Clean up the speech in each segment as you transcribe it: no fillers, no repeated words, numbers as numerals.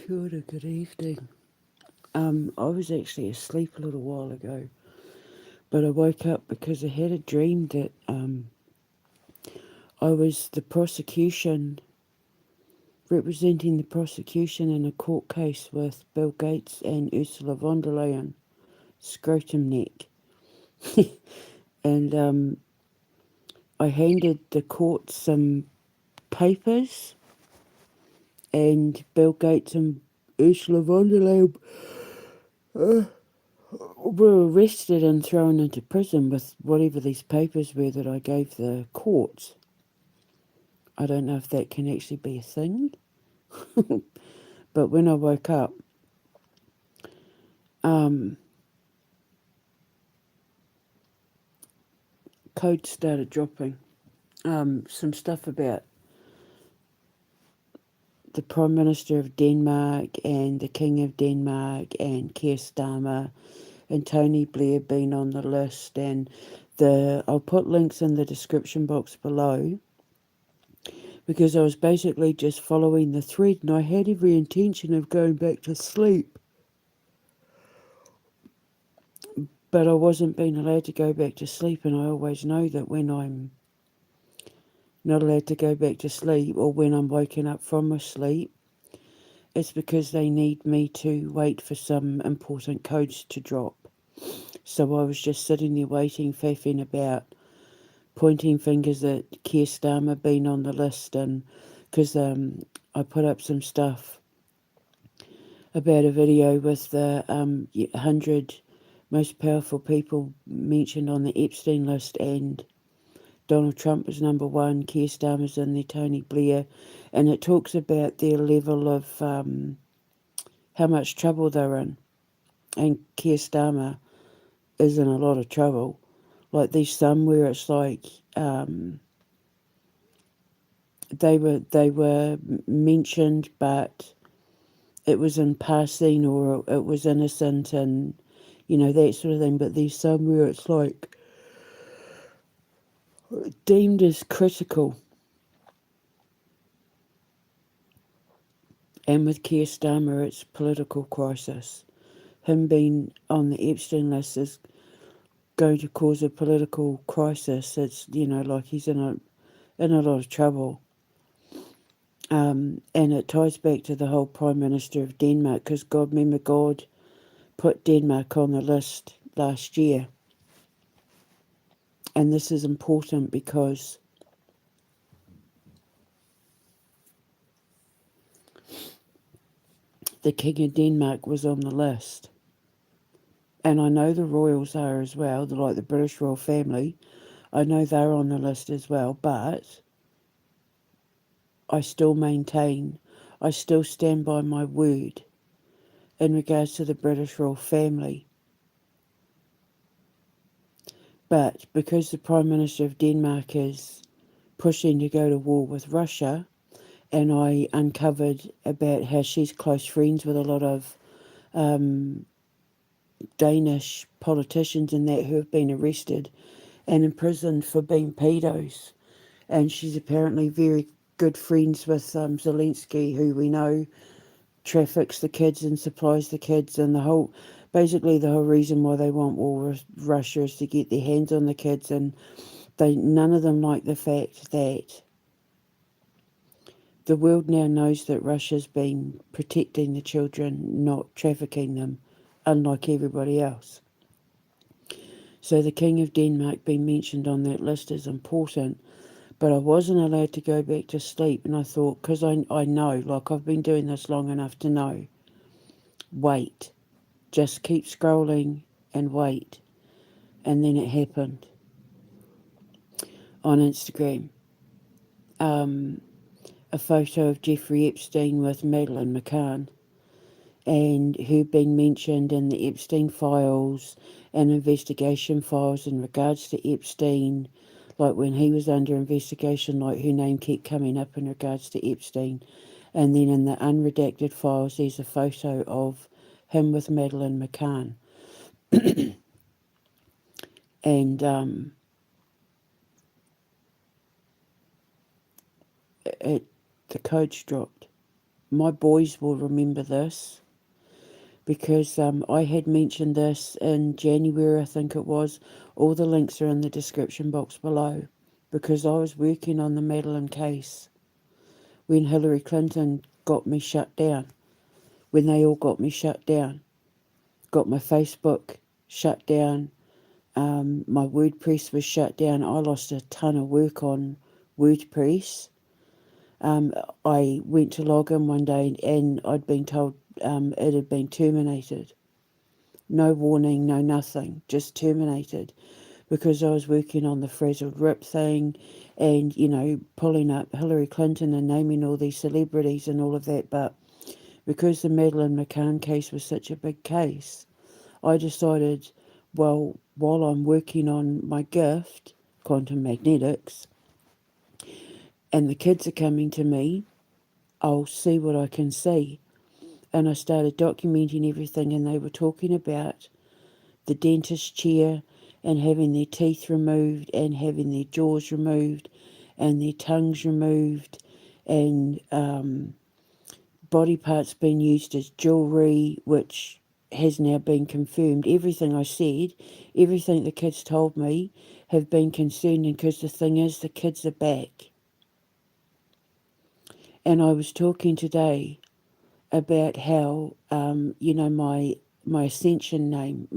Kia ora, good evening. I was actually asleep a little while ago, but I woke up because I had a dream that I was the prosecution, representing the prosecution in a court case with Bill Gates and Ursula von der Leyen, scrotum neck. And I handed the court some papers, and Bill Gates and Ursula von der Leyen were arrested and thrown into prison with whatever these papers were that I gave the courts. I don't know if that can actually be a thing, but when I woke up, um, codes started dropping. Some stuff about the Prime Minister of Denmark and the King of Denmark and Keir Starmer and Tony Blair being on the list, and I'll put links in the description box below, because I was basically just following the thread and I had every intention of going back to sleep. But I wasn't being allowed to go back to sleep, and I always know that when I'm not allowed to go back to sleep or when I'm woken up from a sleep, it's because they need me to wait for some important codes to drop. So I was just sitting there waiting, faffing about, pointing fingers at Keir Starmer being on the list, and because I put up some stuff about a video with the 100 most powerful people mentioned on the Epstein list, and Donald Trump is number one, Keir Starmer's in there, Tony Blair, and it talks about their level of how much trouble they're in, and Keir Starmer is in a lot of trouble. Like there's some where it's like they were mentioned, but it was in passing or it was innocent, and that sort of thing. But there's some where it's like deemed as critical. And with Keir Starmer, it's political crisis. Him being on the Epstein list is going to cause a political crisis. It's like he's in a lot of trouble. And it ties back to the whole Prime Minister of Denmark, because God put Denmark on the list last year. And this is important because the King of Denmark was on the list. And I know the royals are as well, like the British royal family. I know they're on the list as well, but I still stand by my word in regards to the British royal family. But because the Prime Minister of Denmark is pushing to go to war with Russia, and I uncovered about how she's close friends with a lot of Danish politicians and that who have been arrested and imprisoned for being pedos. And she's apparently very good friends with Zelensky, who we know traffics the kids and supplies the kids, and the whole reason why they want war with Russia is to get their hands on the kids, and none of them like the fact that the world now knows that Russia's been protecting the children, not trafficking them, unlike everybody else. So the King of Denmark being mentioned on that list is important, but I wasn't allowed to go back to sleep, and I thought, because I know, like I've been doing this long enough to know, wait, just keep scrolling and wait. And then it happened on Instagram. A photo of Jeffrey Epstein with Madeleine McCann, and who'd been mentioned in the Epstein files and investigation files in regards to Epstein, like when he was under investigation, like her name kept coming up in regards to Epstein. And then in the unredacted files, there's a photo of him with Madeleine McCann. And the codes dropped. my boys will remember this because I had mentioned this in January, I think it was. All the links are in the description box below because I was working on the Madeleine case when Hillary Clinton got me shut down, when they all got me shut down, got my Facebook shut down, my WordPress was shut down. I lost a ton of work on WordPress. I went to log in one day and I'd been told it had been terminated. No warning, no nothing, just terminated because I was working on the frazzled rip thing and, pulling up Hillary Clinton and naming all these celebrities and all of that. But because the Madeleine McCann case was such a big case, I decided, well, while I'm working on my gift, quantum magnetics, and the kids are coming to me, I'll see what I can see. And I started documenting everything, and they were talking about the dentist chair and having their teeth removed and having their jaws removed and their tongues removed and body parts being used as jewellery, which has now been confirmed. Everything I said, everything the kids told me have been concerning because the thing is the kids are back. And I was talking today about how, my ascension name,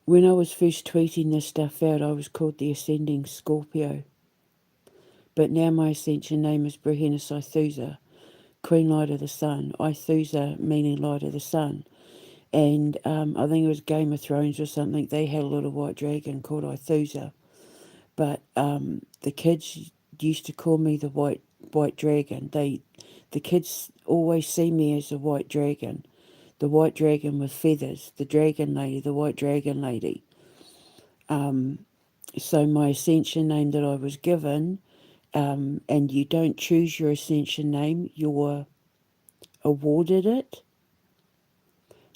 when I was first tweeting this stuff out, I was called the Ascending Scorpio. But now my ascension name is Brihenna Ithusa, Queen Light of the Sun. Ithusa meaning Light of the Sun. And I think it was Game of Thrones or something. They had a little white dragon called Ithusa. But the kids used to call me the white dragon. The kids always see me as a white dragon. The white dragon with feathers, the dragon lady, the white dragon lady. So my ascension name that I was given, and you don't choose your ascension name, you're awarded it.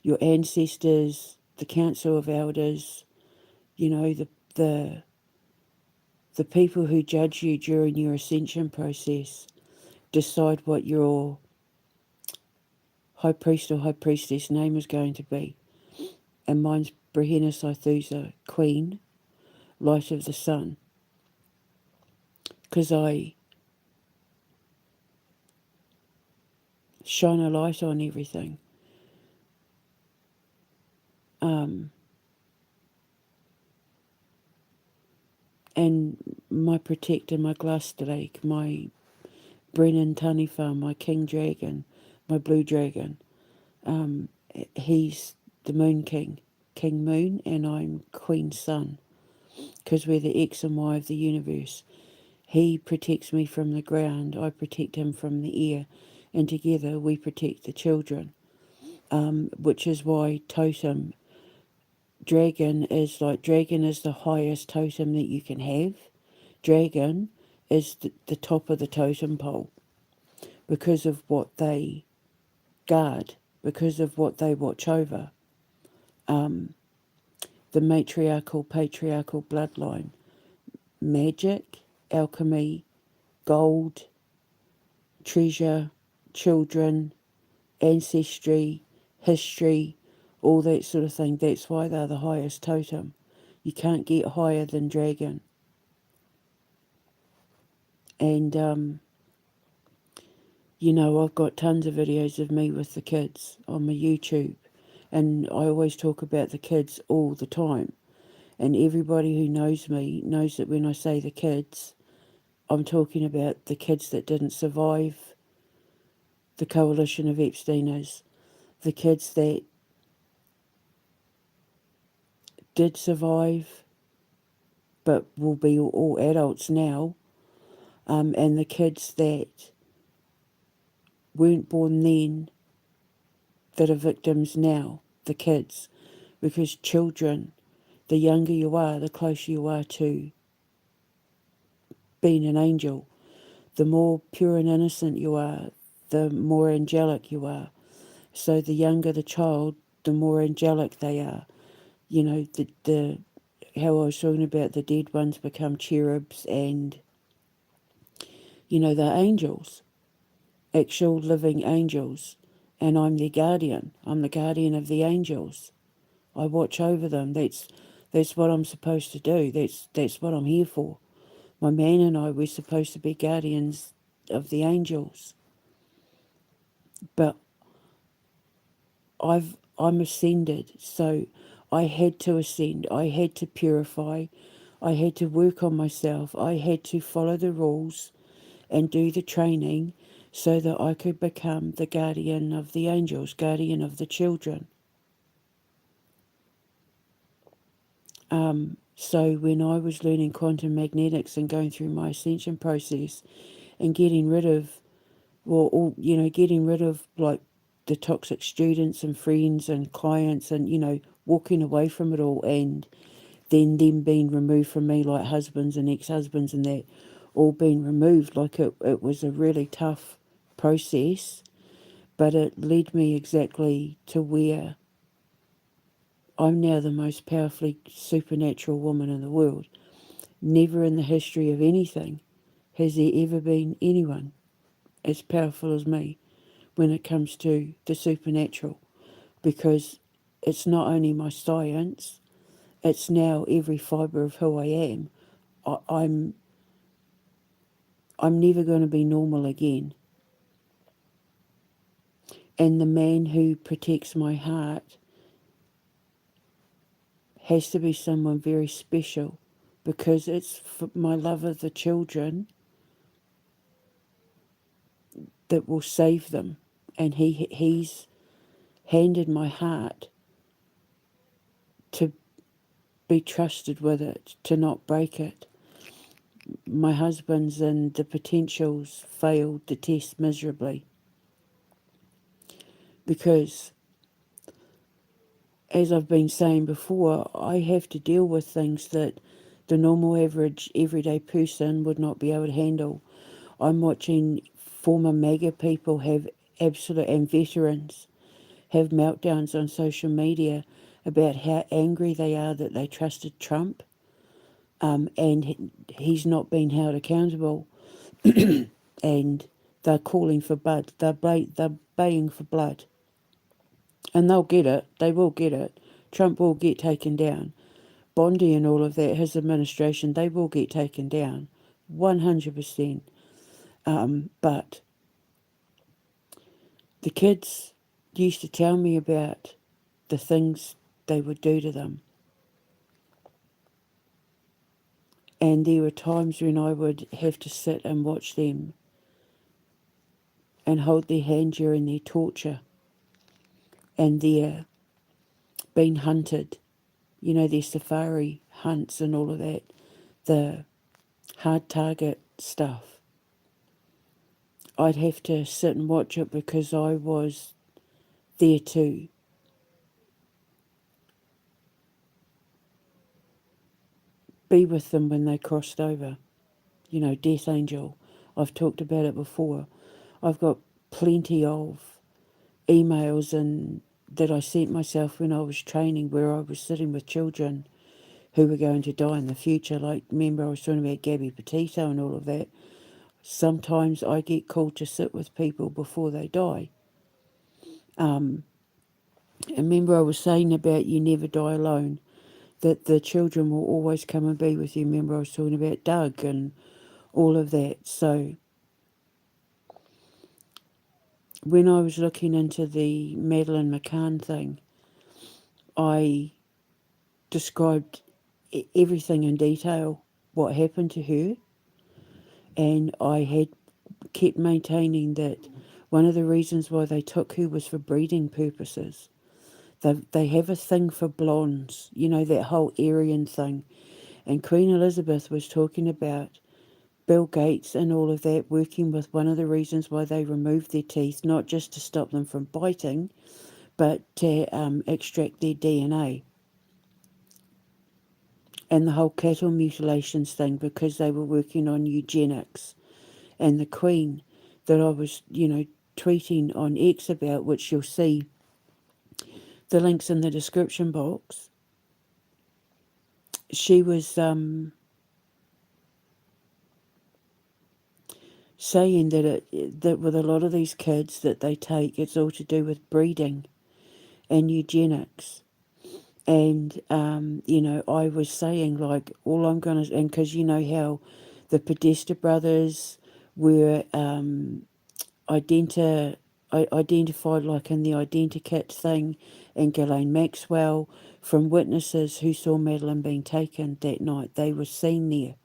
Your ancestors, the council of elders, the the people who judge you during your ascension process decide what your high priest or high priestess name is going to be. And mine's Brihenna Ithusa, Queen, Light of the Sun. Because I shine a light on everything. And my protector, my glass drake, my Brennan Taniwha, my king dragon, my blue dragon, he's the moon king, King Moon, and I'm Queen Sun, because we're the X and Y of the universe. He protects me from the ground, I protect him from the air, and together we protect the children, which is why totem dragon is the highest totem that you can have. Dragon is the top of the totem pole because of what they guard, because of what they watch over. The matriarchal, patriarchal bloodline, magic, alchemy, gold, treasure, children, ancestry, history, all that sort of thing. That's why they're the highest totem. You can't get higher than dragon. And, I've got tons of videos of me with the kids on my YouTube. And I always talk about the kids all the time. And everybody who knows me knows that when I say the kids, I'm talking about the kids that didn't survive the coalition of Epsteiners, the kids that did survive but will be all adults now, and the kids that weren't born then that are victims now, the kids. Because children, the younger you are, the closer you are to being an angel. The more pure and innocent you are, the more angelic you are. So the younger the child, the more angelic they are. The how I was talking about the dead ones become cherubs and They're angels, actual living angels, and I'm their guardian. I'm the guardian of the angels. I watch over them. That's what I'm supposed to do. That's what I'm here for. My man and I, we're supposed to be guardians of the angels. But I'm ascended, so I had to ascend. I had to purify. I had to work on myself. I had to follow the rules and do the training so that I could become the guardian of the angels, guardian of the children. So when I was learning quantum magnetics and going through my ascension process and getting rid of, getting rid of like the toxic students and friends and clients and, walking away from it all, and then them being removed from me, like husbands and ex-husbands and that, all being removed. Like it was a really tough process, but it led me exactly to where I'm now the most powerfully supernatural woman in the world. Never in the history of anything has there ever been anyone as powerful as me when it comes to the supernatural, because it's not only my science, it's now every fibre of who I am. I'm never going to be normal again. And the man who protects my heart has to be someone very special, because it's for my love of the children that will save them. And he's handed my heart to be trusted with it, to not break it. My husband's and the potentials failed the test miserably, because, as I've been saying before, I have to deal with things that the normal, average, everyday person would not be able to handle. I'm watching former MAGA people have absolute, and veterans have meltdowns on social media about how angry they are that they trusted Trump, and he's not been held accountable, and they're calling for blood. They're baying for blood, and they'll get it. They will get it. Trump will get taken down. Bondi and all of that, his administration, they will get taken down, 100%. But the kids used to tell me about the things they would do to them. And there were times when I would have to sit and watch them and hold their hand during their torture and their being hunted, their safari hunts and all of that, the hard target stuff. I'd have to sit and watch it because I was there to be with them when they crossed over. Death Angel. I've talked about it before. I've got plenty of emails and that I sent myself when I was training, where I was sitting with children who were going to die in the future. Like, remember I was talking about Gabby Petito and all of that. Sometimes I get called to sit with people before they die. And remember I was saying about you never die alone, that the children will always come and be with you. Remember I was talking about Doug and all of that. So when I was looking into the Madeleine McCann thing, I described everything in detail, what happened to her, and I had kept maintaining that one of the reasons why they took her was for breeding purposes. They have a thing for blondes, that whole Aryan thing. And Queen Elizabeth was talking about Bill Gates and all of that working with one of the reasons why they removed their teeth, not just to stop them from biting, but to extract their DNA. And the whole cattle mutilations thing, because they were working on eugenics. And the Queen that I was, tweeting on X about, which you'll see the links in the description box, she was saying that with a lot of these kids that they take, it's all to do with breeding and eugenics. And, I was saying, like, all I'm going to, and because you know how the Podesta brothers were identified, like in the identikit thing, and Ghislaine Maxwell, from witnesses who saw Madeline being taken that night. They were seen there.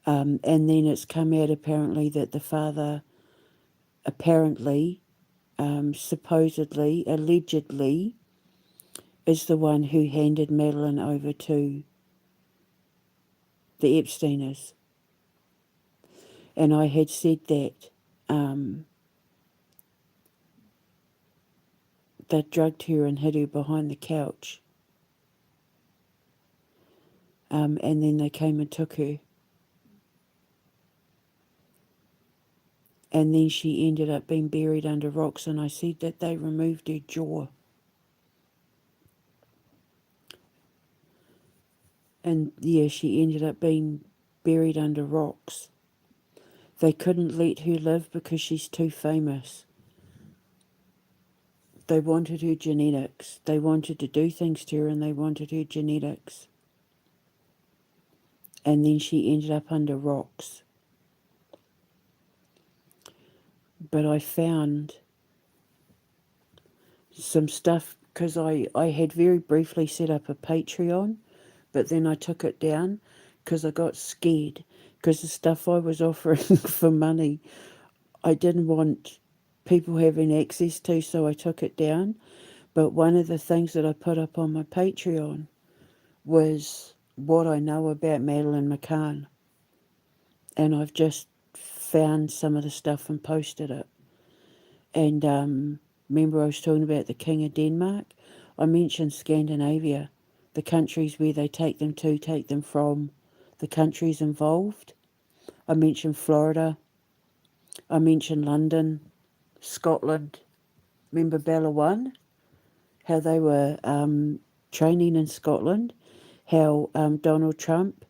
And then it's come out apparently that the father, apparently, supposedly, allegedly, is the one who handed Madeline over to the Epsteiners. And I had said that they drugged her and hid her behind the couch. And then they came and took her. And then she ended up being buried under rocks, and I said that they removed her jaw. And yeah, she ended up being buried under rocks. They couldn't let her live because she's too famous. They wanted her genetics. They wanted to do things to her, and they wanted her genetics. And then she ended up under rocks. But I found some stuff, because I had very briefly set up a Patreon, but then I took it down because I got scared, because the stuff I was offering for money, I didn't want people having access to, so I took it down. But one of the things that I put up on my Patreon was what I know about Madeleine McCann. And I've just found some of the stuff and posted it. And remember I was talking about the King of Denmark? I mentioned Scandinavia, the countries where they take them to, take them from, the countries involved. I mentioned Florida. I mentioned London, Scotland. Remember Bella One? How they were training in Scotland. How Donald Trump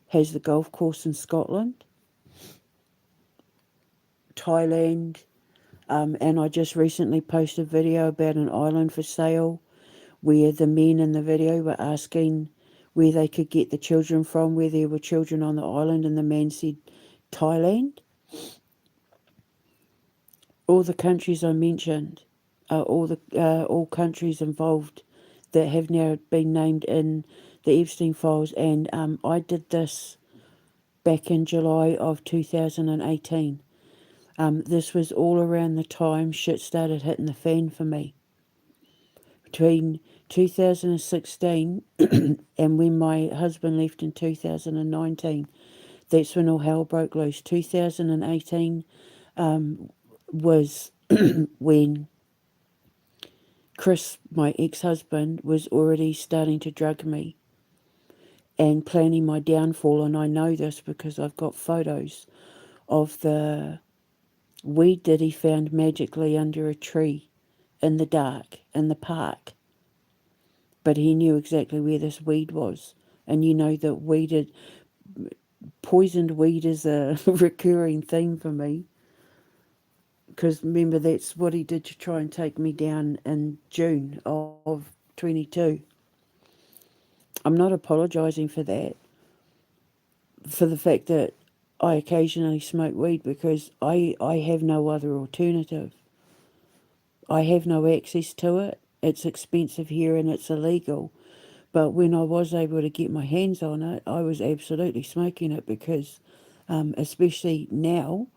has the golf course in Scotland. Thailand. And I just recently posted a video about an island for sale where the men in the video were asking where they could get the children from, where there were children on the island, and the man said Thailand. All the countries I mentioned are all countries involved that have now been named in the Epstein files, and I did this back in July of 2018. This was all around the time shit started hitting the fan for me. Between 2016 and when my husband left in 2019, that's when all hell broke loose. 2018 was when Chris, my ex-husband, was already starting to drug me and planning my downfall, and I know this because I've got photos of the weed that he found magically under a tree in the dark in the park. But he knew exactly where this weed was. And you know that poisoned weed is a recurring theme for me. Because remember, that's what he did to try and take me down in June of 22. I'm not apologising for that, for the fact that I occasionally smoke weed, because I have no other alternative. I have no access to it. It's expensive here and it's illegal. But when I was able to get my hands on it, I was absolutely smoking it because, especially now,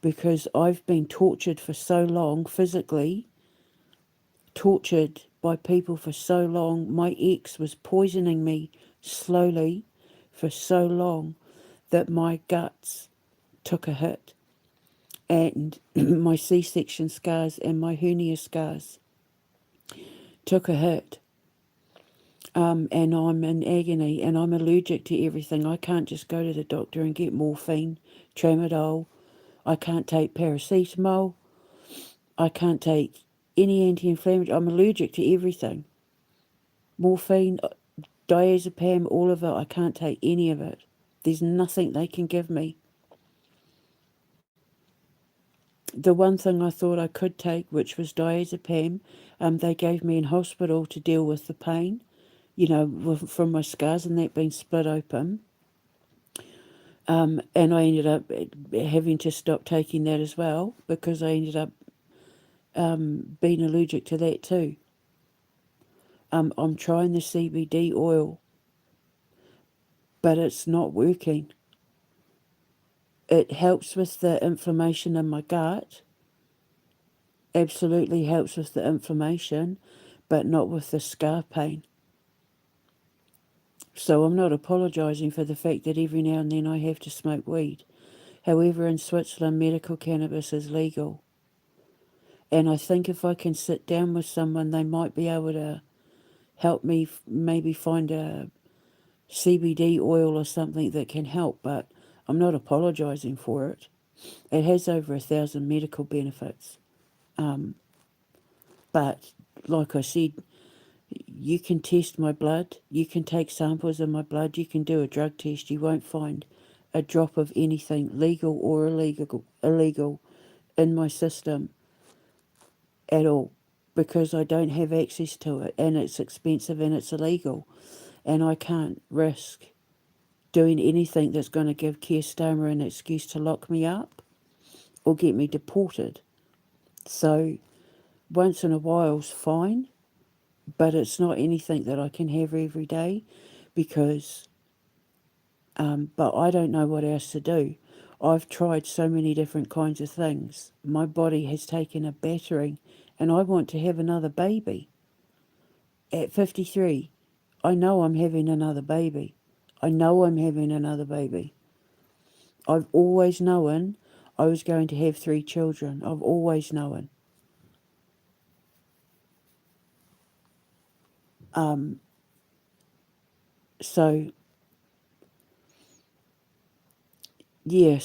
because I've been tortured for so long, physically tortured by people for so long. My ex was poisoning me slowly for so long that my guts took a hit. And my C-section scars and my hernia scars took a hit. And I'm in agony, and I'm allergic to everything. I can't just go to the doctor and get morphine, tramadol. I can't take paracetamol. I can't take any anti-inflammatory. I'm allergic to everything. Morphine, diazepam, all of it. I can't take any of it. There's nothing they can give me. The one thing I thought I could take, which was diazepam, they gave me in hospital to deal with the pain, from my scars and that being split open. And I ended up having to stop taking that as well because I ended up being allergic to that too. I'm trying the CBD oil, but it's not working. It helps with the inflammation in my gut, absolutely helps with the inflammation, but not with the scar pain. So I'm not apologising for the fact that every now and then I have to smoke weed. However, in Switzerland, medical cannabis is legal. And I think if I can sit down with someone, they might be able to help me maybe find a CBD oil or something that can help. But I'm not apologising for it. It has over 1,000 medical benefits. But like I said, you can test my blood, you can take samples of my blood, you can do a drug test. You won't find a drop of anything legal or illegal in my system at all, because I don't have access to it, and it's expensive and it's illegal, and I can't risk doing anything that's going to give Keir Starmer an excuse to lock me up or get me deported. So once in a while's fine, but it's not anything that I can have every day because, but I don't know what else to do. I've tried so many different kinds of things. My body has taken a battering, and I want to have another baby. At 53, I know I'm having another baby. I know I'm having another baby. I've always known I was going to have 3 children. I've always known. So, yeah,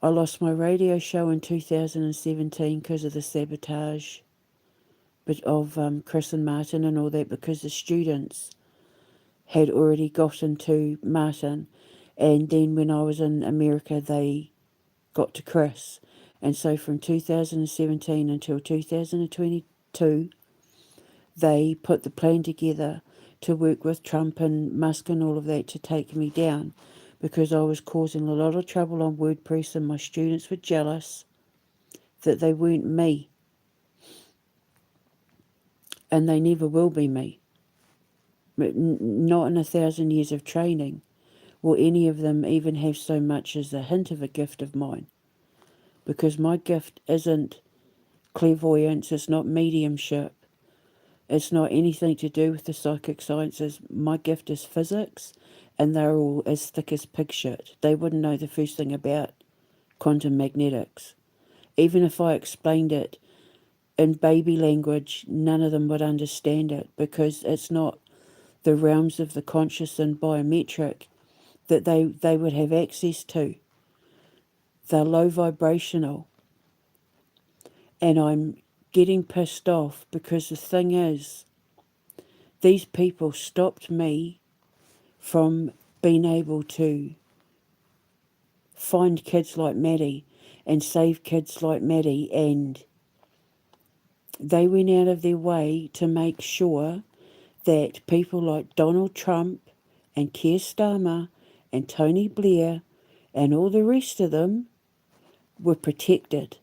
I lost my radio show in 2017 because of the sabotage of Chris and Martin and all that, because the students had already gotten to Martin, and then when I was in America they got to Chris. And so from 2017 until 2022 they put the plan together to work with Trump and Musk and all of that to take me down, because I was causing a lot of trouble on WordPress and my students were jealous that they weren't me. And they never will be me. Not in 1,000 years of training will any of them even have so much as a hint of a gift of mine. Because my gift isn't clairvoyance, it's not mediumship, it's not anything to do with the psychic sciences. My gift is physics, and they're all as thick as pig shit. They wouldn't know the first thing about quantum magnetics. Even if I explained it in baby language, none of them would understand it, because it's not the realms of the conscious and biometric that they would have access to. They're low vibrational. And I'm getting pissed off because the thing is, these people stopped me from being able to find kids like Maddy and save kids like Maddy, and they went out of their way to make sure that people like Donald Trump and Keir Starmer and Tony Blair and all the rest of them were protected.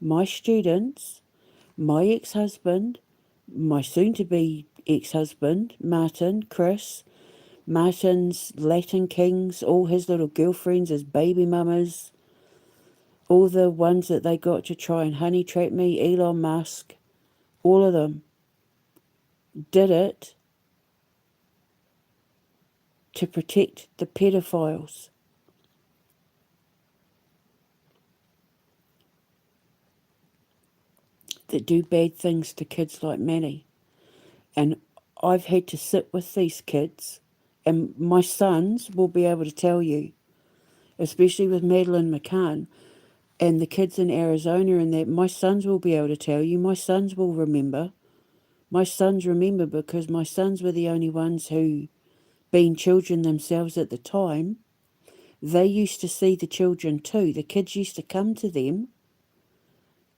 My students, my ex-husband, my soon-to-be ex-husband, Martin, Chris, Martin's Latin kings, all his little girlfriends, his baby mamas, all the ones that they got to try and honey trap me, Elon Musk, all of them did it to protect the pedophiles. That do bad things to kids like Manny. And I've had to sit with these kids, and my sons will be able to tell you, especially with Madeline McCann and the kids in Arizona and that, my sons will be able to tell you, my sons will remember. My sons remember because my sons were the only ones who, being children themselves at the time, they used to see the children too. The kids used to come to them,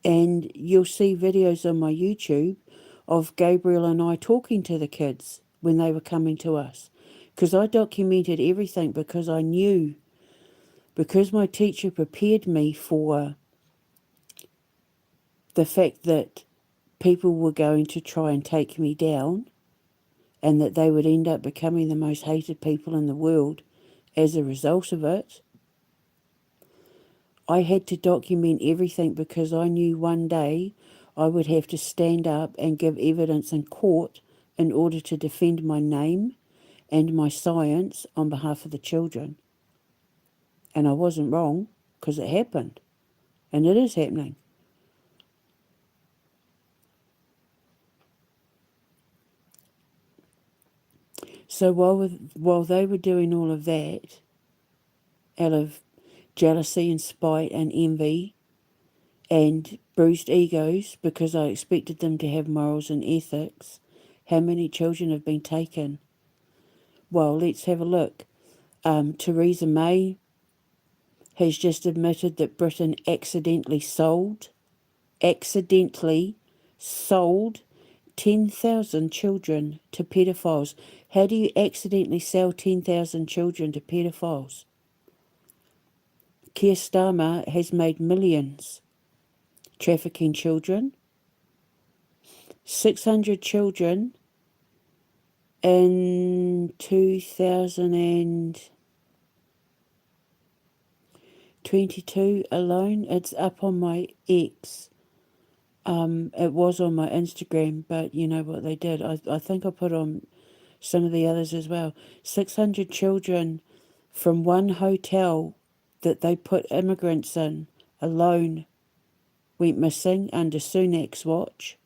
and you'll see videos on my YouTube of Gabriel and I talking to the kids when they were coming to us. Because I documented everything because I knew, because my teacher prepared me for the fact that people were going to try and take me down and that they would end up becoming the most hated people in the world as a result of it. I had to document everything because I knew one day I would have to stand up and give evidence in court in order to defend my name and my science on behalf of the children. And I wasn't wrong, because it happened. And it is happening. So while they were doing all of that, out of jealousy and spite and envy and bruised egos, because I expected them to have morals and ethics, how many children have been taken? Well, let's have a look. Theresa May has just admitted that Britain accidentally sold 10,000 children to pedophiles. How do you accidentally sell 10,000 children to pedophiles? Keir Starmer has made millions trafficking children. 600 children in 2022 alone. It's up on my X. It was on my Instagram, but you know what they did. I think I put on some of the others as well. 600 children from one hotel that they put immigrants in alone went missing under Sunak's watch.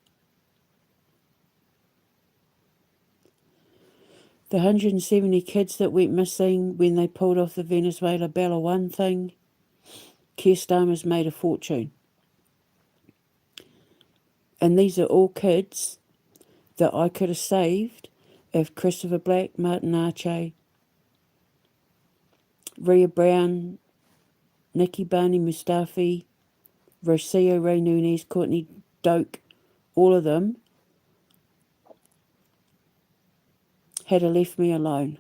The 170 kids that went missing when they pulled off the Venezuela Bella One thing, Keir Starmer's made a fortune. And these are all kids that I could have saved if Christopher Black, Martin Arche, Rhea Brown, Nikki Barney Mustafi, Rocio Ray Nunes, Courtney Doak, all of them had left me alone.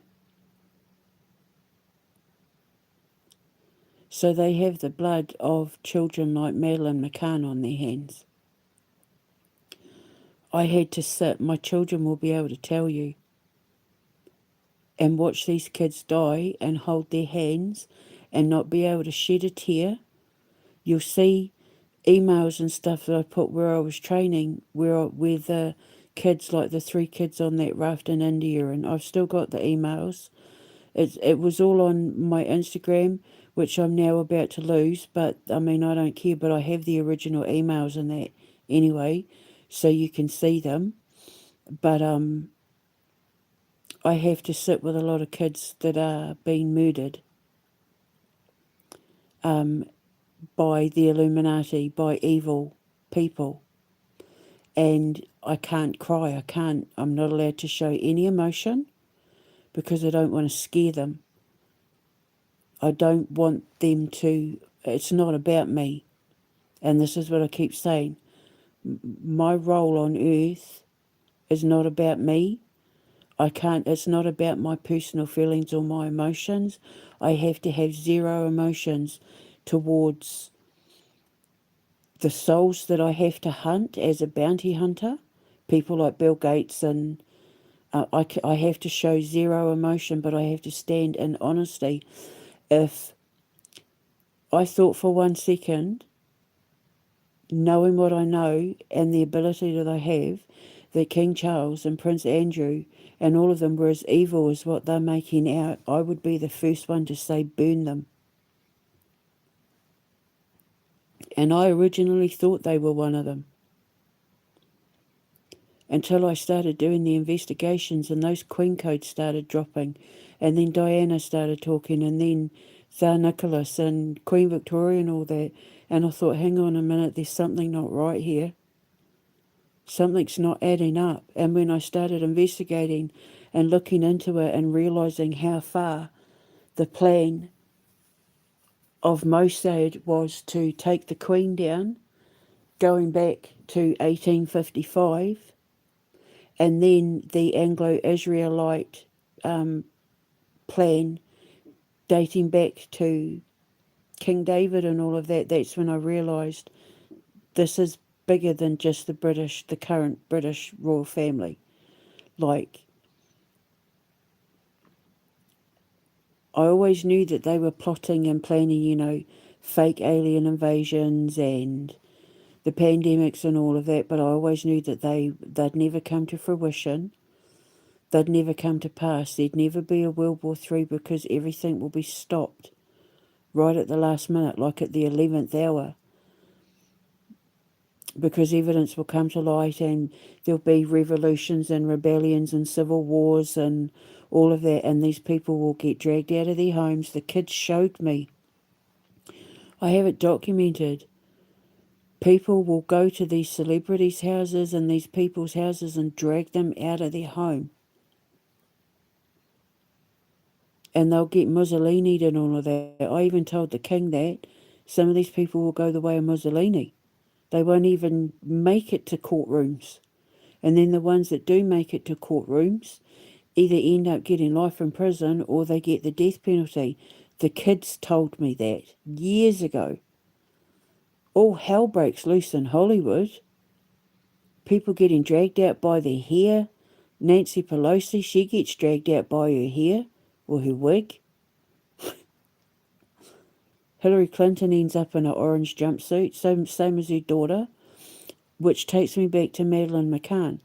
So they have the blood of children like Madeleine McCann on their hands. I had to sit, my children will be able to tell you, and watch these kids die and hold their hands and not be able to shed a tear. You'll see emails and stuff that I put where I was training, where the kids, like the 3 kids on that raft in India, and I've still got the emails. It was all on my Instagram, which I'm now about to lose, but I mean, I don't care, but I have the original emails and that anyway, so you can see them. But I have to sit with a lot of kids that are being murdered by the Illuminati, by evil people. And I can't cry, I'm not allowed to show any emotion because I don't want to scare them. I don't want them to, it's not about me. And this is what I keep saying. My role on earth is not about me. It's not about my personal feelings or my emotions. I have to have zero emotions towards the souls that I have to hunt as a bounty hunter. People like Bill Gates, and I have to show zero emotion, but I have to stand in honesty. If I thought for 1 second, knowing what I know and the ability that I have, that King Charles and Prince Andrew and all of them were as evil as what they're making out, I would be the first one to say burn them. And I originally thought they were one of them, until I started doing the investigations and those Queen codes started dropping, and then Diana started talking, and then Tsar Nicholas and Queen Victoria and all that, and I thought, hang on a minute, there's something not right here. Something's not adding up. And when I started investigating and looking into it and realising how far the plan of Mossad was to take the Queen down, going back to 1855, and then the Anglo-Israelite plan dating back to King David and all of that. That's when I realised this is bigger than just the current British royal family. Like, I always knew that they were plotting and planning, fake alien invasions and the pandemics and all of that, but I always knew that they'd never come to fruition. They'd never come to pass. There'd never be a World War III because everything will be stopped right at the last minute, like at the 11th hour, because evidence will come to light and there'll be revolutions and rebellions and civil wars and all of that, and these people will get dragged out of their homes. The kids showed me. I have it documented. People will go to these celebrities' houses and these people's houses and drag them out of their home. And they'll get Mussolini'd and all of that. I even told the king that some of these people will go the way of Mussolini. They won't even make it to courtrooms. And then the ones that do make it to courtrooms either end up getting life in prison or they get the death penalty. The kids told me that years ago. All hell breaks loose in Hollywood. People getting dragged out by their hair. Nancy Pelosi, she gets dragged out by her hair or her wig. Hillary Clinton ends up in an orange jumpsuit, same as her daughter, which takes me back to Madeleine McCann,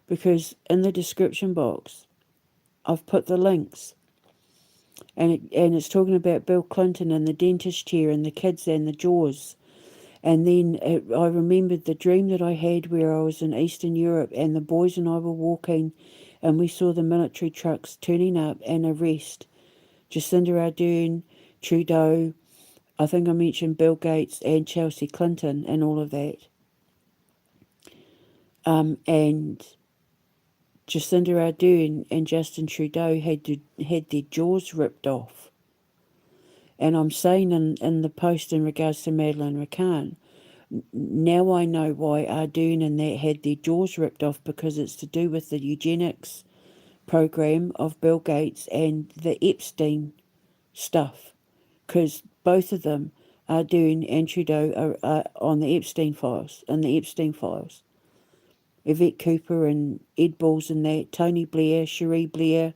because in the description box, I've put the links, and it's talking about Bill Clinton and the dentist chair and the kids and the jaws. And then I remembered the dream that I had where I was in Eastern Europe and the boys and I were walking and we saw the military trucks turning up and arrest Jacinda Ardern, Trudeau, I think I mentioned Bill Gates and Chelsea Clinton and all of that. And Jacinda Ardern and Justin Trudeau had their jaws ripped off. And I'm saying in the post in regards to Madeleine McCann, now I know why Ardern and that had their jaws ripped off, because it's to do with the eugenics program of Bill Gates and the Epstein stuff. Because both of them, Ardern and Trudeau, are on the Epstein files, Yvette Cooper and Ed Balls and that, Tony Blair, Cherie Blair,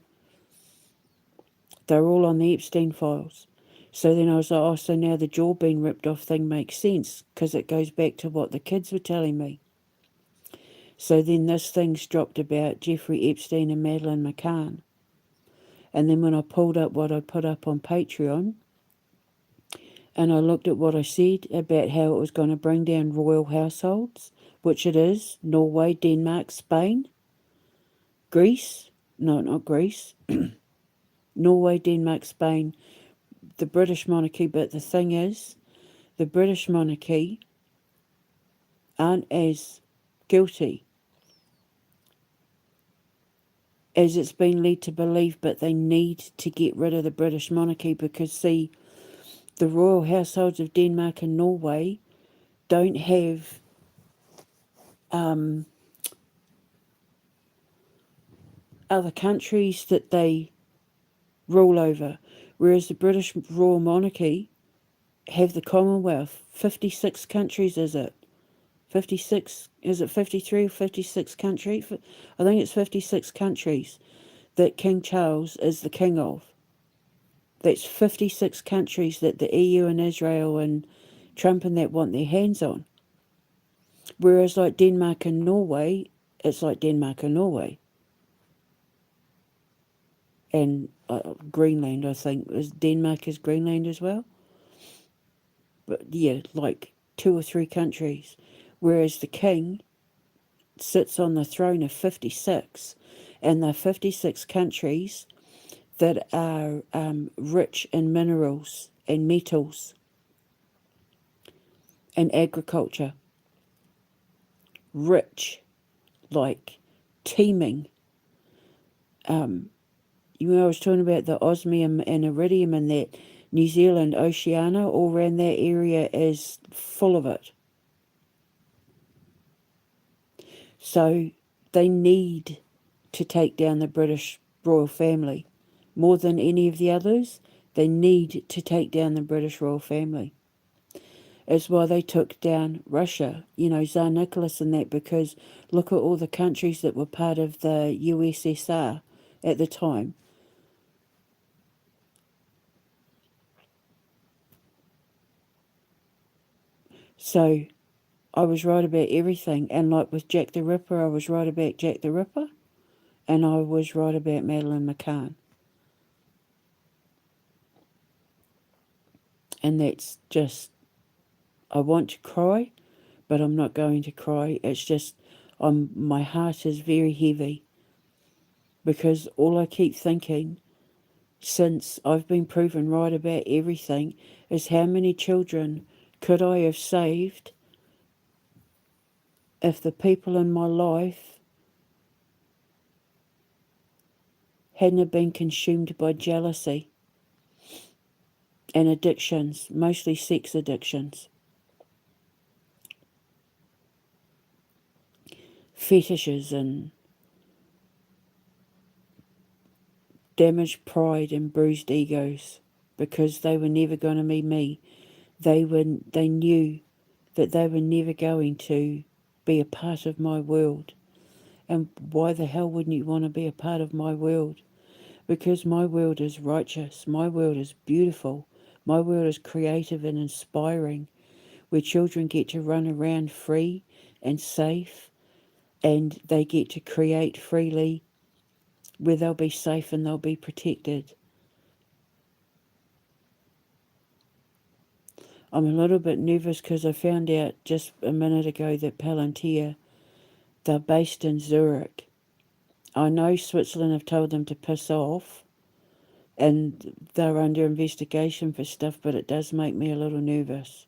they're all on the Epstein files. So then I was like, oh, so now the jaw being ripped off thing makes sense, because it goes back to what the kids were telling me. So then this thing's dropped about Jeffrey Epstein and Madeleine McCann. And then when I pulled up what I put up on Patreon, and I looked at what I said about how it was going to bring down royal households, which it is, Norway, Denmark, Spain, Greece, no, not Greece, Norway, Denmark, Spain, the British monarchy. But the thing is, the British monarchy aren't as guilty as it's been led to believe, but they need to get rid of the British monarchy because, see, the royal households of Denmark and Norway don't have other countries that they rule over, whereas the British royal monarchy have the Commonwealth. 56 countries, is it? 56, is it 53 or 56 countries? I think it's 56 countries that King Charles is the king of. That's 56 countries that the EU and Israel and Trump and that want their hands on. Whereas like Denmark and Norway, it's like Denmark and Norway. And Greenland, I think, Denmark is Greenland as well. But yeah, like 2 or 3 countries. Whereas the king sits on the throne of 56. And they're 56 countries that are rich in minerals and metals and agriculture. Rich, like teeming. I was talking about the osmium and iridium and that. New Zealand, Oceania, all around that area is full of it. So they need to take down the British royal family. More than any of the others, they need to take down the British royal family. It's why they took down Russia, Tsar Nicholas and that, because look at all the countries that were part of the USSR at the time. So I was right about everything. And like with Jack the Ripper, I was right about Jack the Ripper. And I was right about Madeleine McCann. And that's just, I want to cry, but I'm not going to cry. It's just, my heart is very heavy. Because all I keep thinking, since I've been proven right about everything, is how many children could I have saved if the people in my life hadn't been consumed by jealousy and addictions, mostly sex addictions, fetishes and damaged pride and bruised egos, because they were never going to be me. They knew that they were never going to be a part of my world. And why the hell wouldn't you want to be a part of my world? Because my world is righteous, my world is beautiful, my world is creative and inspiring, where children get to run around free and safe, and they get to create freely, where they'll be safe and they'll be protected. I'm a little bit nervous because I found out just a minute ago that Palantir, they're based in Zurich. I know Switzerland have told them to piss off, and they're under investigation for stuff, but it does make me a little nervous.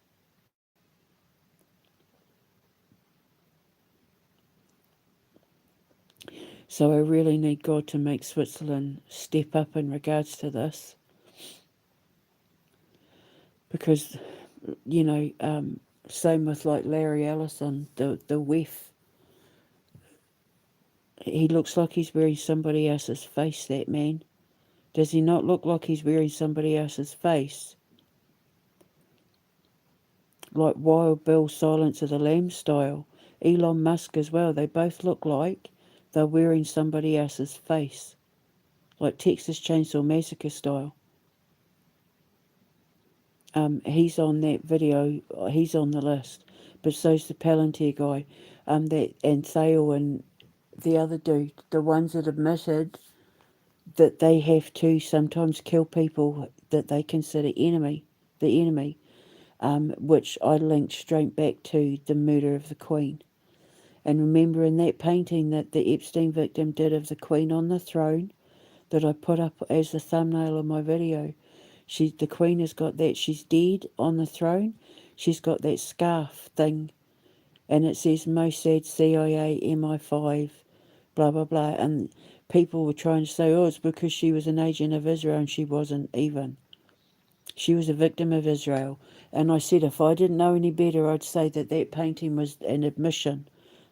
So I really need God to make Switzerland step up in regards to this. Because, same with like Larry Ellison, the WEF. He looks like he's wearing somebody else's face, that man. Does he not look like he's wearing somebody else's face? Like Wild Bill, Silence of the Lambs style. Elon Musk as well. They both look like they're wearing somebody else's face. Like Texas Chainsaw Massacre style. He's on that video. He's on the list. But so's the Palantir guy. And Thale and the other dude. The ones that admitted that they have to sometimes kill people that they consider the enemy, which I linked straight back to the murder of the Queen. And remember in that painting that the Epstein victim did of the Queen on the throne, that I put up as the thumbnail of my video, the Queen has got that, she's dead on the throne, she's got that scarf thing, and it says Mossad, CIA, MI5, blah, blah, blah, and people were trying to say, oh, it's because she was an agent of Israel, and she wasn't even. She was a victim of Israel. And I said if I didn't know any better, I'd say that painting was an admission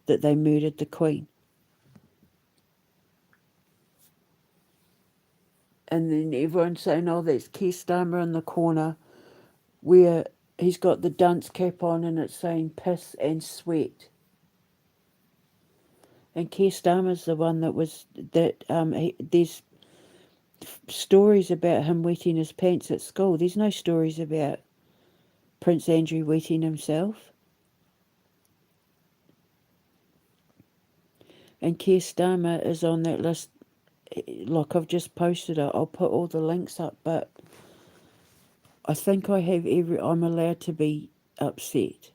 that they murdered the Queen. And then everyone's saying, oh, that's Keir Starmer in the corner, where he's got the dunce cap on and it's saying piss and sweat. And Keir Starmer's the one there's stories about him wetting his pants at school. There's no stories about Prince Andrew wetting himself. And Keir Starmer is on that list. Like I've just posted it. I'll put all the links up, but I think I'm allowed to be upset.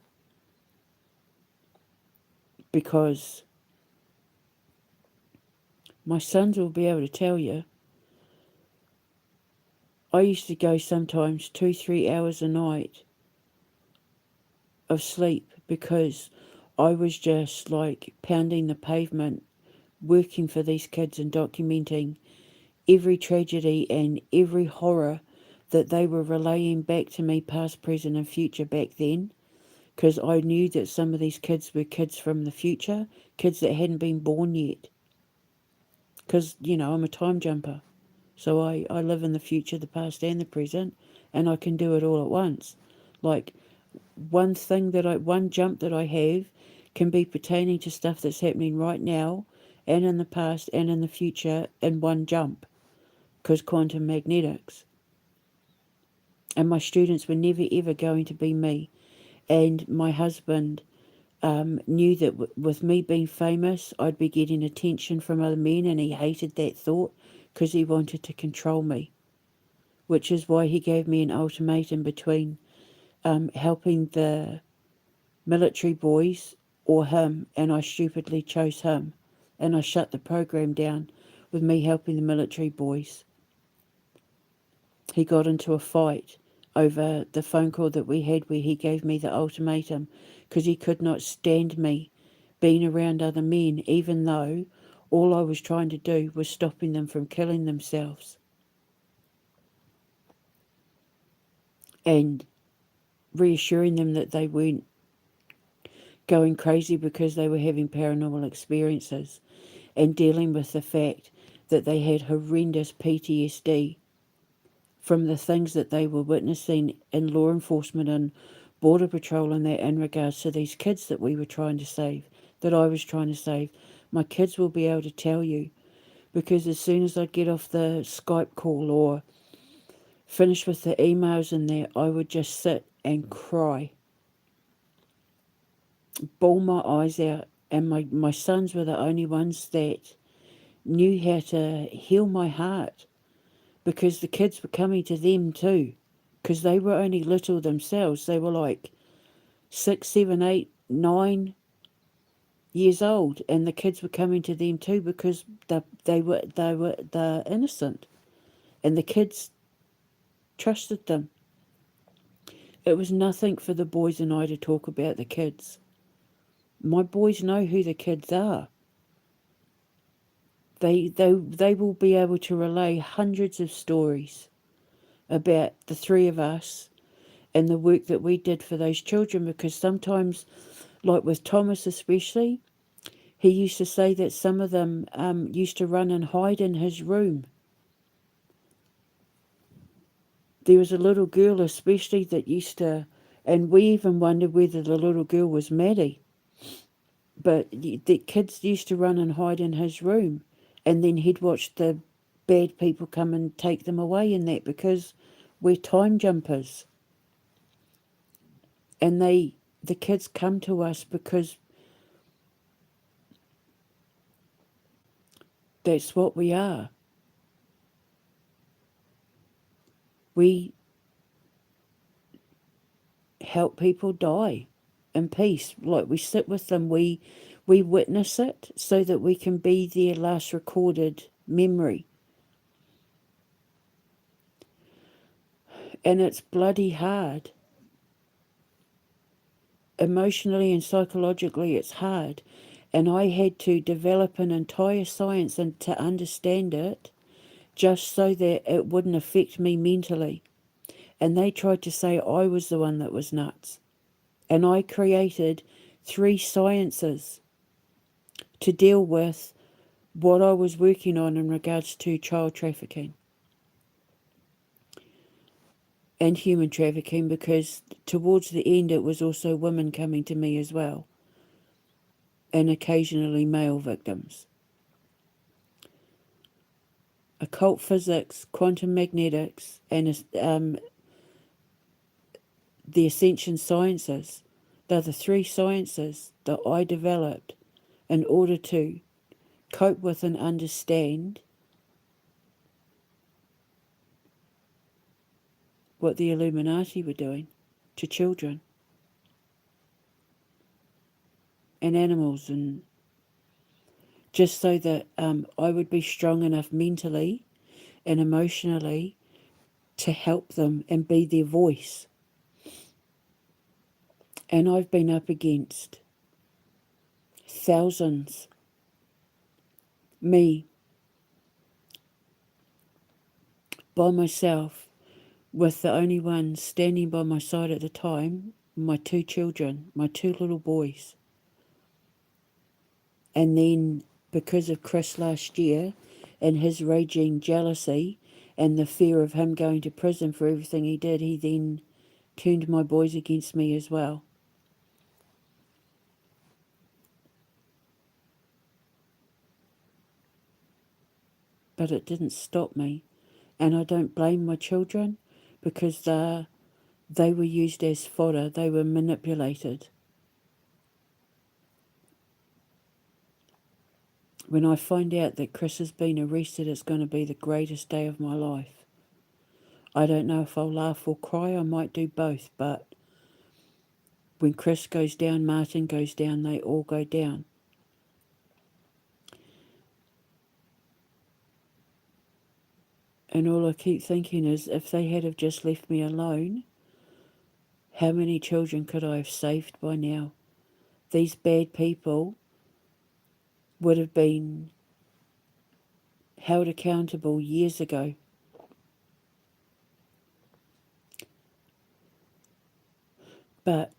Because my sons will be able to tell you, I used to go sometimes 2-3 hours a night of sleep because I was just like pounding the pavement, working for these kids and documenting every tragedy and every horror that they were relaying back to me past, present and future back then, because I knew that some of these kids were kids from the future, kids that hadn't been born yet. Because, I'm a time jumper. So I live in the future, the past and the present, and I can do it all at once. Like, one jump that I have can be pertaining to stuff that's happening right now and in the past and in the future in one jump, because quantum magnetics. And my students were never ever going to be me. And my husband knew that with me being famous, I'd be getting attention from other men, and he hated that thought because he wanted to control me, which is why he gave me an ultimatum between helping the military boys or him, and I stupidly chose him, and I shut the program down with me helping the military boys. He got into a fight over the phone call that we had where he gave me the ultimatum because he could not stand me being around other men, even though all I was trying to do was stopping them from killing themselves and reassuring them that they weren't going crazy because they were having paranormal experiences, and dealing with the fact that they had horrendous PTSD from the things that they were witnessing in law enforcement and border patrol and that in regards to these kids that we were trying to save, that I was trying to save. My kids will be able to tell you, because as soon as I'd get off the Skype call or finish with the emails and that, I would just sit and cry, bawl my eyes out, and my sons were the only ones that knew how to heal my heart, because the kids were coming to them too, because they were only little themselves. They were like 6, 7, 8, 9 years old, and the kids were coming to them too because they're innocent, and the kids trusted them. It was nothing for the boys and I to talk about the kids. My boys know who the kids are. They will be able to relay hundreds of stories about the three of us and the work that we did for those children, because sometimes, like with Thomas especially, he used to say that some of them used to run and hide in his room. There was a little girl especially that used to, and we even wondered whether the little girl was Maddy. But the kids used to run and hide in his room, and then he'd watch the bad people come and take them away in that, because we're time jumpers. And the kids come to us because that's what we are. We help people die in peace. Like, we sit with them, we witness it so that we can be their last recorded memory. And it's bloody hard. Emotionally and psychologically, it's hard. And I had to develop an entire science and to understand it, just so that it wouldn't affect me mentally. And they tried to say I was the one that was nuts. And I created 3 sciences to deal with what I was working on in regards to child trafficking and human trafficking, because towards the end it was also women coming to me as well, and occasionally male victims. Occult physics, quantum magnetics, and the ascension sciences. They're the 3 sciences that I developed in order to cope with and understand what the Illuminati were doing to children and animals, and just so that I would be strong enough mentally and emotionally to help them and be their voice. And I've been up against thousands. Me, by myself, with the only one standing by my side at the time, my 2 children, my 2 little boys. And then, because of Chris last year and his raging jealousy and the fear of him going to prison for everything he did, he then turned my boys against me as well. But it didn't stop me. And I don't blame my children, because they were used as fodder. They were manipulated. When I find out that Chris has been arrested, it's going to be the greatest day of my life. I don't know if I'll laugh or cry. I might do both. But when Chris goes down, Martin goes down, they all go down. And all I keep thinking is, if they had have just left me alone, how many children could I have saved by now? These bad people would have been held accountable years ago. But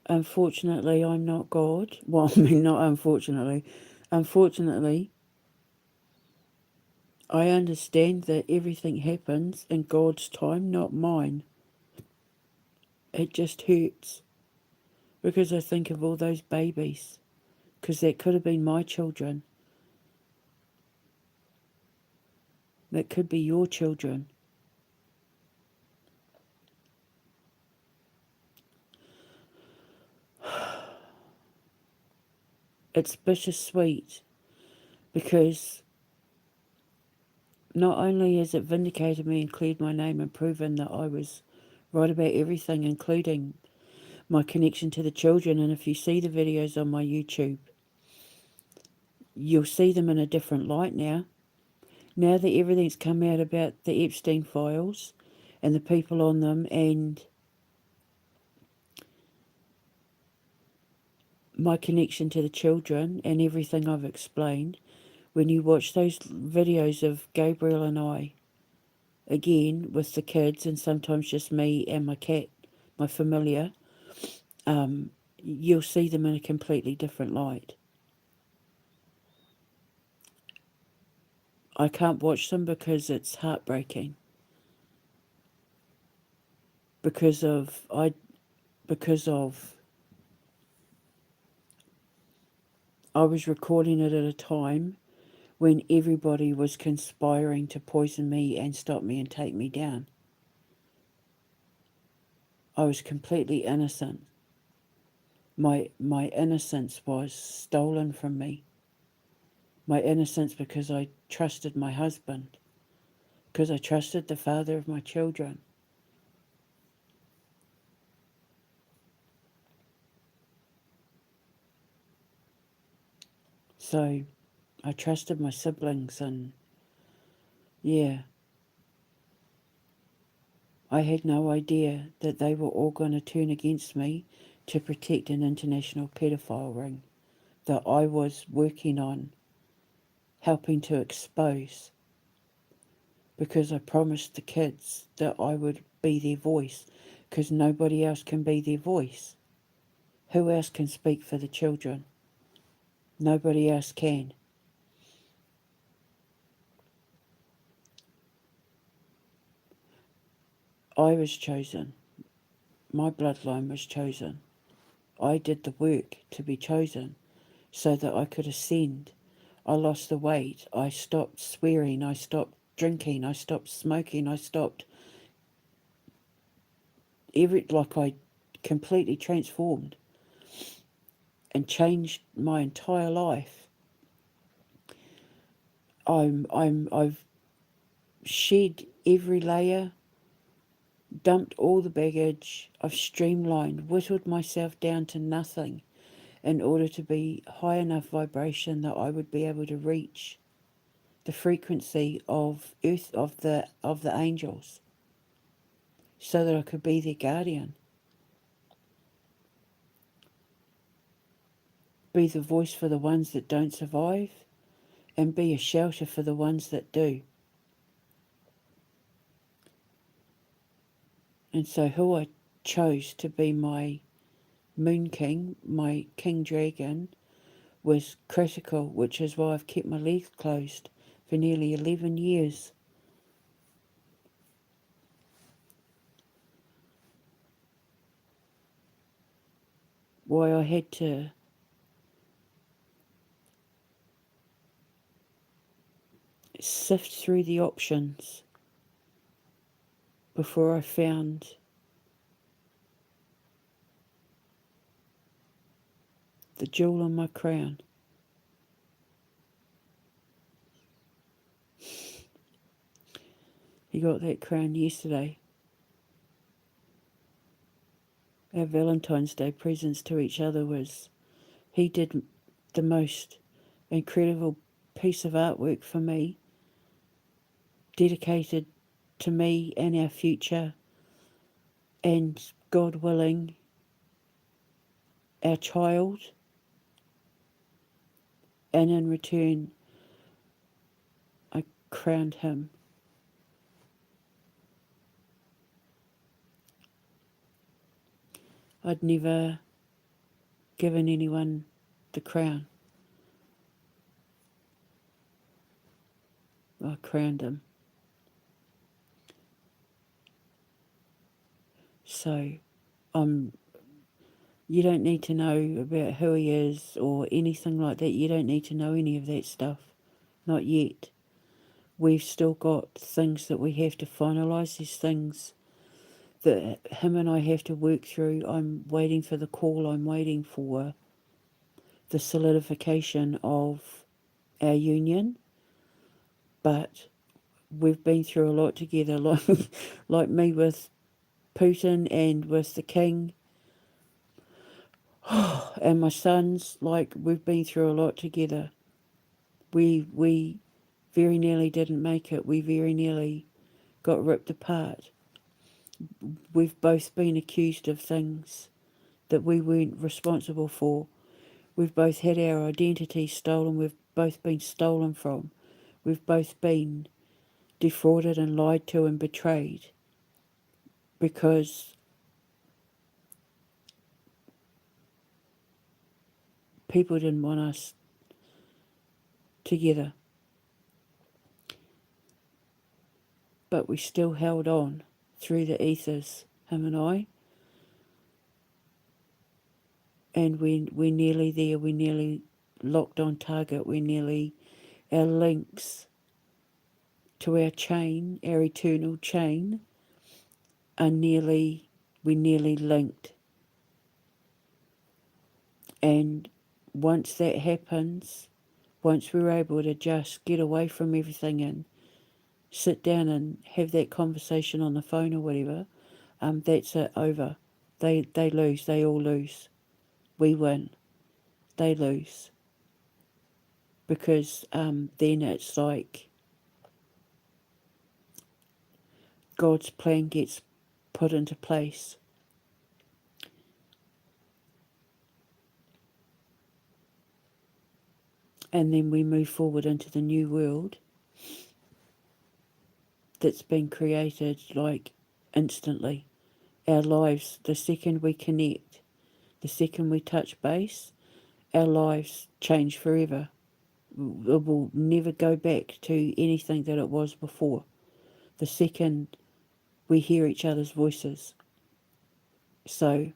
unfortunately, I'm not God. Well, I mean, not unfortunately. Unfortunately, I understand that everything happens in God's time, not mine. It just hurts because I think of all those babies, because that could have been my children. That could be your children. It's bittersweet because not only has it vindicated me and cleared my name and proven that I was right about everything, including my connection to the children. And if you see the videos on my YouTube, you'll see them in a different light now. Now that everything's come out about the Epstein files and the people on them and my connection to the children and everything I've explained, when you watch those videos of Gabriel and I, again, with the kids and sometimes just me and my cat, my familiar, you'll see them in a completely different light. I can't watch them because it's heartbreaking. Because I was recording it at a time when everybody was conspiring to poison me and stop me and take me down. I was completely innocent. My innocence was stolen from me. My innocence because I trusted my husband, because I trusted the father of my children. So I trusted my siblings, and yeah, I had no idea that they were all going to turn against me to protect an international pedophile ring that I was working on helping to expose, because I promised the kids that I would be their voice, because nobody else can be their voice. Who else can speak for the children? Nobody else can. I was chosen. My bloodline was chosen. I did the work to be chosen so that I could ascend. I lost the weight. I stopped swearing. I stopped drinking. I stopped smoking. I stopped I completely transformed and changed my entire life. I've shed every layer, dumped all the baggage. I've streamlined, whittled myself down to nothing in order to be high enough vibration that I would be able to reach the frequency of earth, of the angels, so that I could be their guardian, be the voice for the ones that don't survive, and be a shelter for the ones that do. And so who I chose to be my moon king, my king dragon, was critical, which is why I've kept my legs closed for nearly 11 years. Why I had to sift through the options before I found the jewel on my crown. He got that crown yesterday. Our Valentine's Day presents to each other was, he did the most incredible piece of artwork for me, dedicated to me and our future, and God willing, our child. And in return, I crowned him. I'd never given anyone the crown. I crowned him. So you don't need to know about who he is or anything like that. You don't need to know any of that stuff. Not yet. We've still got things that we have to finalise. These things that him and I have to work through. I'm waiting for the call. I'm waiting for the solidification of our union. But we've been through a lot together, like me with Putin and with the king and my sons. Like, we've been through a lot together. We very nearly didn't make it. We very nearly got ripped apart. We've both been accused of things that we weren't responsible for. We've both had our identities stolen. We've both been stolen from. We've both been defrauded and lied to and betrayed because people didn't want us together. But we still held on through the ethers, him and I. And we're nearly there. We're nearly locked on target. We're nearly, our links to our chain, our eternal chain, we're nearly linked. And once that happens, once we're able to just get away from everything and sit down and have that conversation on the phone or whatever, that's it, over. They lose. They all lose. We win. They lose. Because then it's like God's plan gets put into place. And then we move forward into the new world that's been created, like, instantly. Our lives, the second we connect, the second we touch base, our lives change forever. It will never go back to anything that it was before. The second we hear each other's voices. So,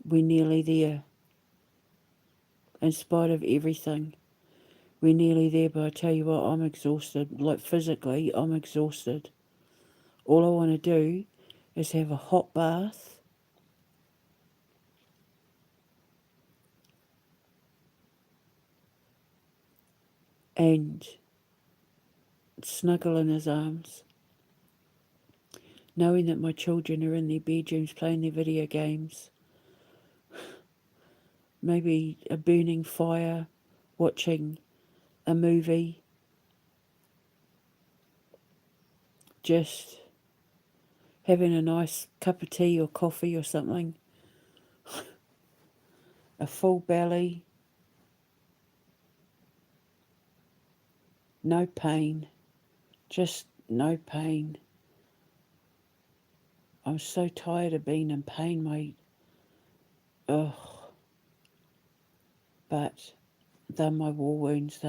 we're nearly there. In spite of everything, we're nearly there, but I tell you what, I'm exhausted. Like, physically, I'm exhausted. All I want to do is have a hot bath and snuggle in his arms, knowing that my children are in their bedrooms playing their video games, maybe a burning fire, watching a movie, just having a nice cup of tea or coffee or something, a full belly, no pain, just no pain. I'm so tired of being in pain, ugh, but they're my war wounds,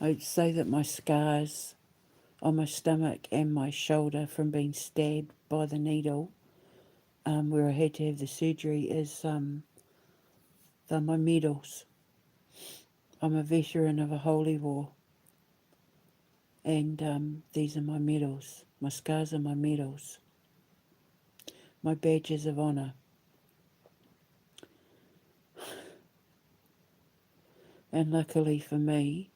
I'd say that my scars on my stomach and my shoulder from being stabbed by the needle, where I had to have the surgery, they're my medals. I'm a veteran of a holy war, and these are my medals. My scars are my medals, my badges of honour. And luckily for me,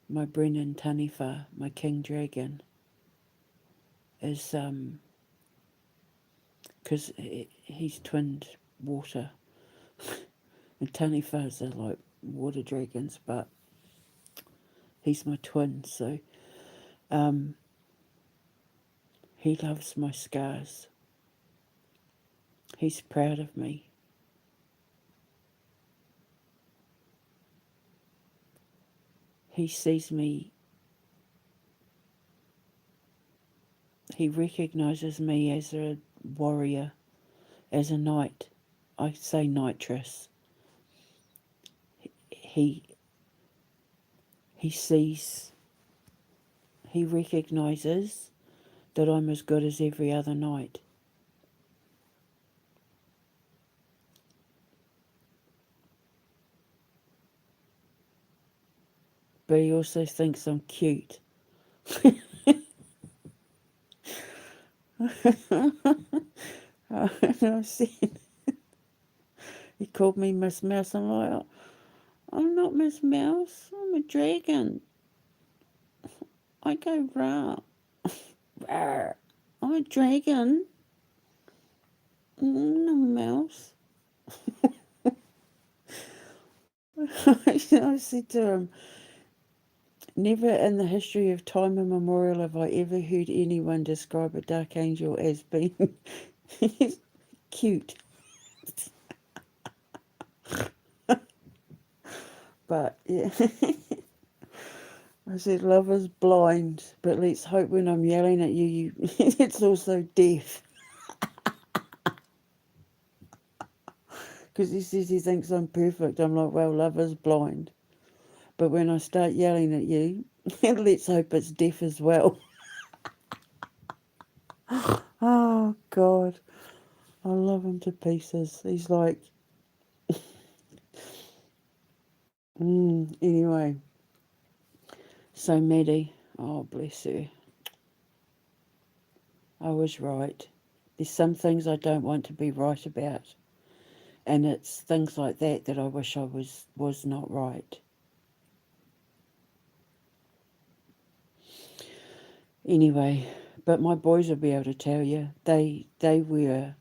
my Brennan Taniwha, my king dragon, is because he's twinned water, and Taniwhas are like water dragons, but he's my twin, so um, he loves my scars. He's proud of me. He sees me, he recognises me as a warrior, as a knight. I say nitrous. He he sees, he recognises that I'm as good as every other knight. But he also thinks I'm cute. I said, he called me Miss Mouse. I'm like, I'm not Miss Mouse. I'm a dragon. I go rah. Rawr. I'm a dragon. I'm not a mouse. I said to him, never in the history of time immemorial have I ever heard anyone describe a dark angel as being cute. But yeah, I said love is blind, but let's hope when I'm yelling at you, it's also deaf. Because he says he thinks I'm perfect. I'm like, well, love is blind. But when I start yelling at you, let's hope it's deaf as well. Oh, God. I love him to pieces. He's like, anyway. So, Maddy, oh, bless her. I was right. There's some things I don't want to be right about. And it's things like that that I wish I was not right. Anyway, but my boys will be able to tell you. They were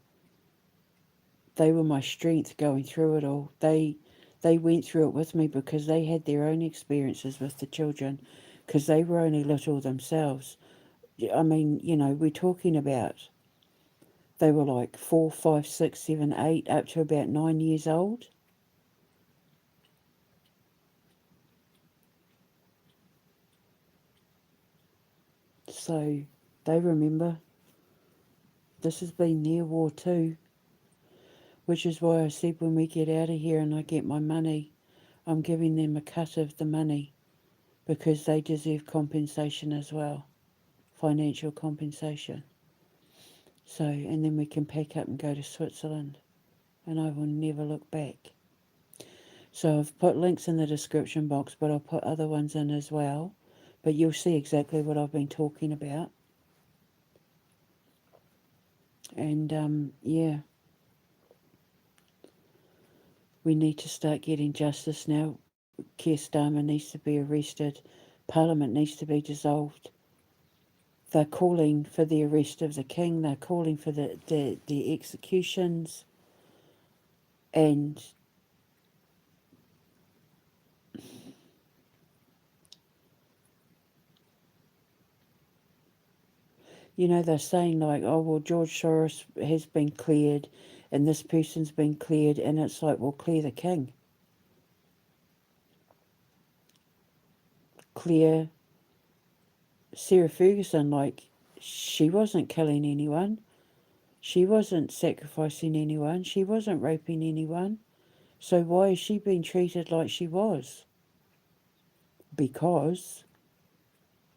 my strength going through it all. They went through it with me because they had their own experiences with the children, because they were only little themselves. I mean, we're talking about they were like 4, 5, 6, 7, 8, up to about 9 years old. So they remember. This has been their war too, which is why I said when we get out of here and I get my money, I'm giving them a cut of the money because they deserve compensation as well, financial compensation. So, and then we can pack up and go to Switzerland, and I will never look back. So I've put links in the description box, but I'll put other ones in as well. But you'll see exactly what I've been talking about. And yeah, we need to start getting justice now. Keir Starmer needs to be arrested. Parliament needs to be dissolved. They're calling for the arrest of the king. They're calling for the executions. And they're saying like, oh, well, George Soros has been cleared and this person's been cleared. And it's like, well, clear the king. Clear Sarah Ferguson, like, she wasn't killing anyone. She wasn't sacrificing anyone. She wasn't raping anyone. So why is she being treated like she was? Because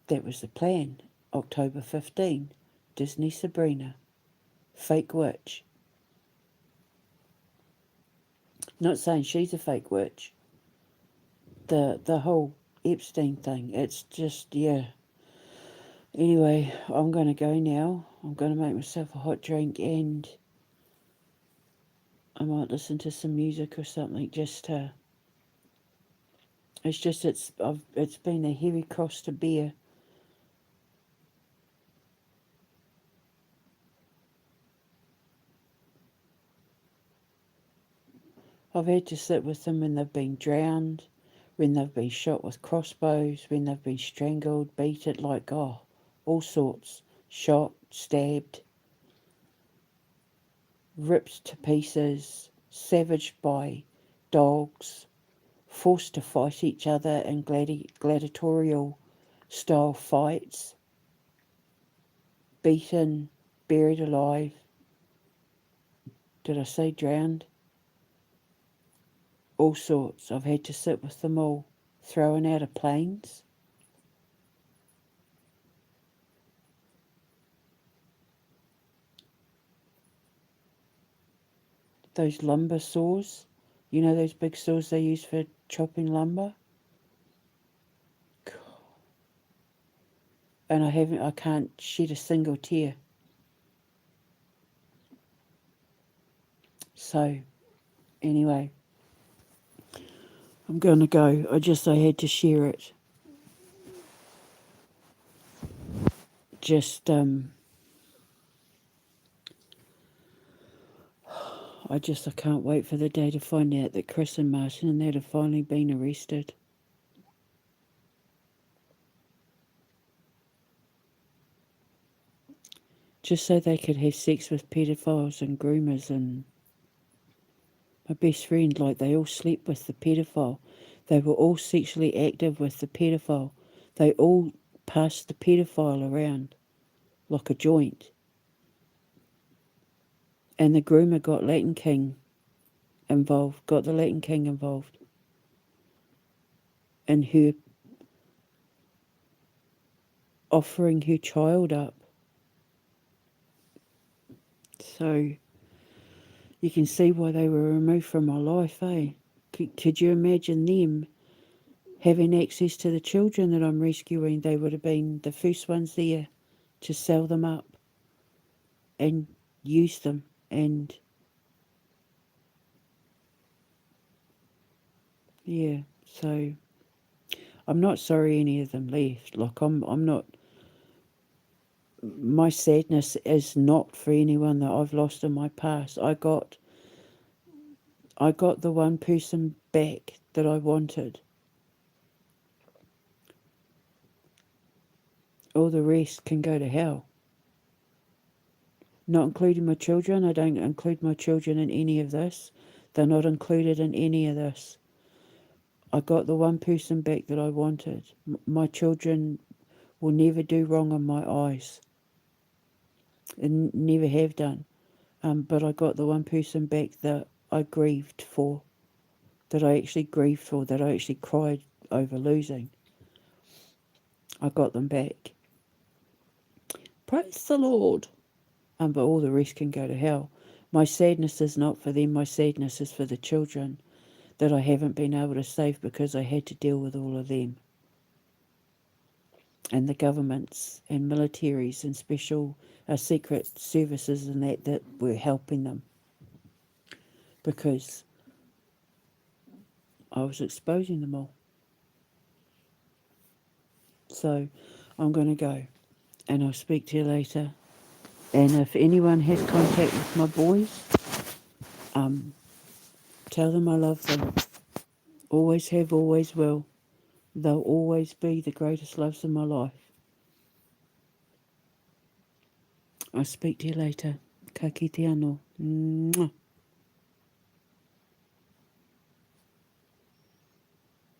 that was the plan. October 15, Disney Sabrina, fake witch. Not saying she's a fake witch. The whole Epstein thing, it's just, yeah. Anyway, I'm going to go now. I'm going to make myself a hot drink and I might listen to some music or something just to... It's been a heavy cross to bear. I've had to sit with them when they've been drowned, when they've been shot with crossbows, when they've been strangled, beaten, like, all sorts. Shot, stabbed, ripped to pieces, savaged by dogs, forced to fight each other in gladiatorial style fights, beaten, buried alive. Did I say drowned? All sorts. I've had to sit with them all, thrown out of planes. Those lumber saws, you know those big saws they use for chopping lumber? And I can't shed a single tear. So, anyway, I'm going to go. I had to share it. I can't wait for the day to find out that Chris and Martin and that have finally been arrested. Just so they could have sex with pedophiles and groomers. And my best friend, like, they all slept with the pedophile. They were all sexually active with the pedophile. They all passed the pedophile around like a joint. And the groomer got the Latin King involved in her offering her child up. So you can see why they were removed from my life, eh? Could you imagine them having access to the children that I'm rescuing? They would have been the first ones there to sell them up and use them. And yeah, so I'm not sorry any of them left. Like, I'm not... My sadness is not for anyone that I've lost in my past. I got the one person back that I wanted. All the rest can go to hell. Not including my children. I don't include my children in any of this. They're not included in any of this. I got the one person back that I wanted. My children will never do wrong in my eyes. And never have done. But I got the one person back that I grieved for. That I actually cried over losing. I got them back. Praise the Lord. But all the rest can go to hell. My sadness is not for them. My sadness is for the children that I haven't been able to save because I had to deal with all of them. And the governments and militaries and special secret services and that were helping them. Because I was exposing them all. So I'm going to go. And I'll speak to you later. And if anyone has contact with my boys, tell them I love them. Always have, always will. They'll always be the greatest loves in my life. I'll speak to you later. Ka kite anō. Mwah.